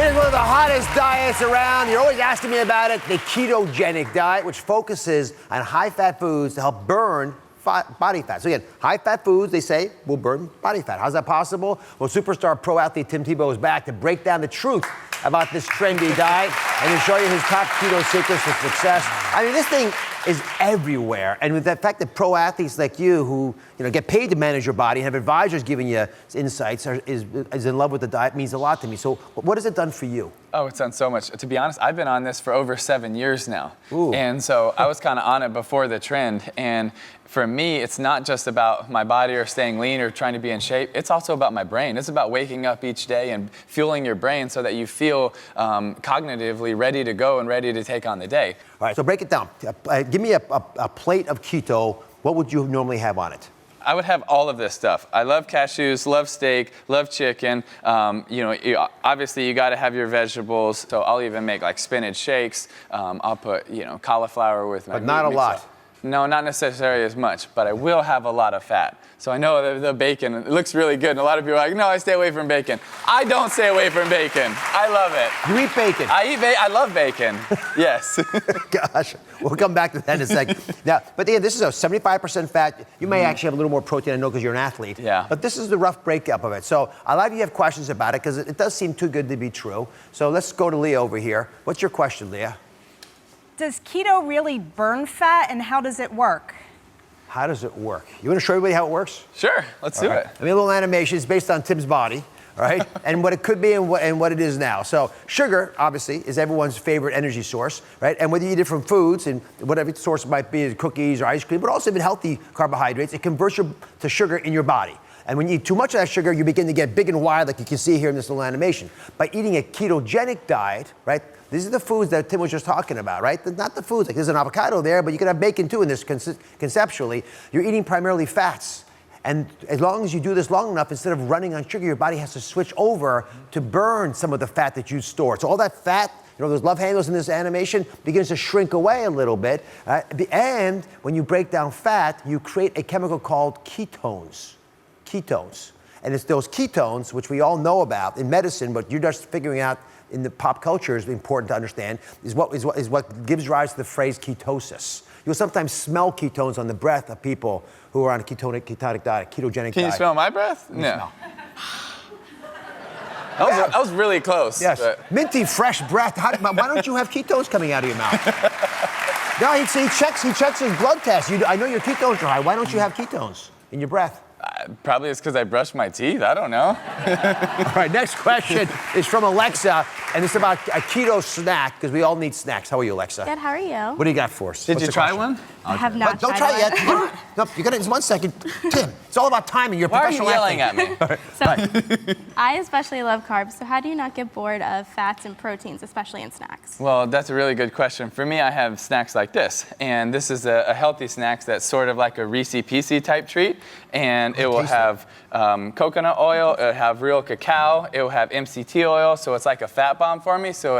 is one of the hottest diets around. You're always asking me about it, the ketogenic diet, which focuses on high-fat foods to help burn body fat. So again, high-fat foods, they say, will burn body fat. How's that possible? Well, superstar pro athlete Tim Tebow is back to break down the truth about this trendy diet and to show you his top keto secrets for success. I mean, this thing is everywhere. And with the fact that pro athletes like you who get paid to manage your body and have advisors giving you insights is in love with the diet means a lot to me. So what has it done for you? Oh, it's done so much. To be honest, I've been on this for over 7 years now. Ooh. And so I was kind of on it before the trend. And for me, it's not just about my body or staying lean or trying to be in shape. It's also about my brain. It's about waking up each day and fueling your brain so that you feel cognitively ready to go and ready to take on the day. All right, so break it down. Give me a plate of keto. What would you normally have on it? I would have all of this stuff. I love cashews, love steak, love chicken. Obviously you got to have your vegetables. So I'll even make like spinach shakes. I'll put cauliflower with my But not a lot. No, not necessarily as much, but I will have a lot of fat. So I know the bacon, it looks really good, and a lot of people are like, no, I stay away from bacon. I don't stay away from bacon. I love it. You eat bacon? I love bacon, yes. Gosh, we'll come back to that in a second. Now, but again, this is a 75% fat. You may actually have a little more protein, I know, because you're an athlete. Yeah. But this is the rough breakup of it. So a lot of you have questions about it, because it does seem too good to be true. So let's go to Leah over here. What's your question, Leah? Does keto really burn fat, and how does it work? How does it work? You want to show everybody how it works? Sure, let's do it. I mean, a little animation. It's based on Tim's body, all right? And what it could be and what it is now. So sugar, obviously, is everyone's favorite energy source, right? And whether you eat it from foods, and whatever the source might be, cookies or ice cream, but also even healthy carbohydrates, it converts to sugar in your body. And when you eat too much of that sugar, you begin to get big and wide, like you can see here in this little animation. By eating a ketogenic diet, right? These are the foods that Tim was just talking about, right? Not the foods, like there's an avocado there, but you can have bacon too in this conceptually. You're eating primarily fats. And as long as you do this long enough, instead of running on sugar, your body has to switch over to burn some of the fat that you stored. So all that fat, those love handles in this animation, begins to shrink away a little bit. And when you break down fat, you create a chemical called ketones. Ketones. And it's those ketones, which we all know about in medicine, but you're just figuring out in the pop culture is important to understand, is what gives rise to the phrase ketosis. You'll sometimes smell ketones on the breath of people who are on a ketogenic diet, ketogenic diet. Can you smell my breath? No. That was really close. Yes, but... minty, fresh breath. Why don't you have ketones coming out of your mouth? No, he checks his blood test. I know your ketones are high. Why don't you have ketones in your breath? Probably it's because I brushed my teeth. I don't know. All right, next question is from Alexa, and it's about a keto snack, because we all need snacks. How are you, Alexa? Good, how are you? What do you got for us? Did you try one? I have not Don't try it yet. No, you got it in 1 second. Tim, it's all about timing. You're a Why are you professional yelling athlete. at me? So, I especially love carbs, so how do you not get bored of fats and proteins, especially in snacks? Well, that's a really good question. For me, I have snacks like this, and this is a healthy snack that's sort of like a Reese's Pieces type treat, and it will have coconut oil, it'll have real cacao, it will have MCT oil, so it's like a fat bomb for me. So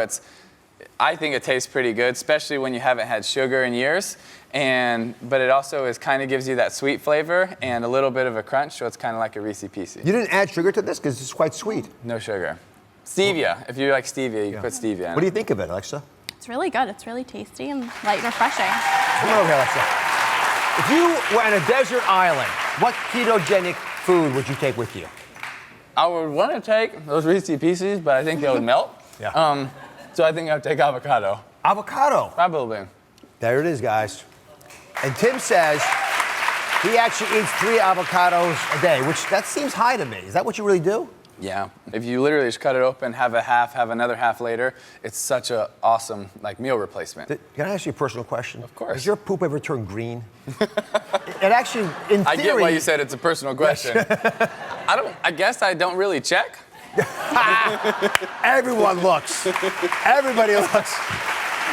I think it tastes pretty good, especially when you haven't had sugar in years. But it also kind of gives you that sweet flavor and a little bit of a crunch, so it's kind of like a Reese's Pieces. You didn't add sugar to this because it's quite sweet. No sugar. Stevia. If you like stevia, you put stevia in. What do you think of it, Alexa? It's really good. It's really tasty and light and refreshing. Come on over here, Alexa. If you were on a desert island, what ketogenic food would you take with you? I would want to take those Reese's Pieces, but I think they would melt. Yeah. So I think I would take avocado. Avocado. Probably. There it is, guys. And Tim says he actually eats 3 avocados a day, which that seems high to me. Is that what you really do? Yeah. If you literally just cut it open, have a half, have another half later, it's such an awesome meal replacement. Can I ask you a personal question? Of course. Has your poop ever turned green? It actually, in theory... I get why you said it's a personal question. I guess I don't really check. Everyone looks. Everybody looks.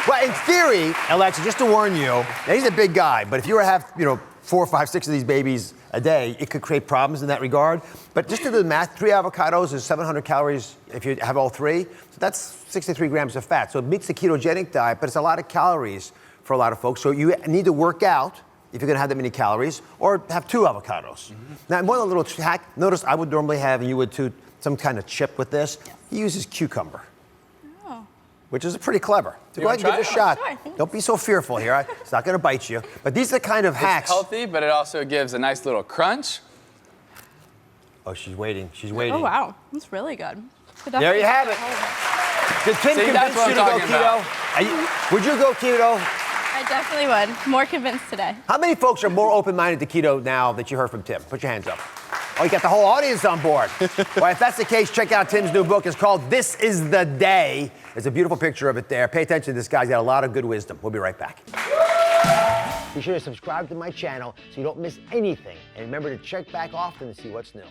Well, in theory, Alexa, just to warn you, now he's a big guy, but if you were to have, 4, 5, 6 of these babies a day, it could create problems in that regard. But just to do the math, 3 avocados is 700 calories if you have all 3. So that's 63 grams of fat. So it meets the ketogenic diet, but it's a lot of calories for a lot of folks. So you need to work out if you're gonna have that many calories, or have 2 avocados. Mm-hmm. Now, one little hack, notice I would normally have, and you would too, some kind of chip with this. He uses cucumber. which is pretty clever. So go ahead and wanna give it a try shot. Sure, thanks. Don't be so fearful here. It's not going to bite you. But these are the kind of hacks. It's healthy, but it also gives a nice little crunch. Oh, she's waiting. She's waiting. Oh, wow. That's really good. There you have it. Did Tim See, that's convince what you to I'm go talking about. keto? Would you go keto? I definitely would. More convinced today. How many folks are more open-minded to keto now that you heard from Tim? Put your hands up. Oh, you got the whole audience on board. Well, if that's the case, check out Tim's new book. It's called This Is the Day. There's a beautiful picture of it there. Pay attention to this guy's got a lot of good wisdom. We'll be right back. Be sure to subscribe to my channel so you don't miss anything. And remember to check back often to see what's new.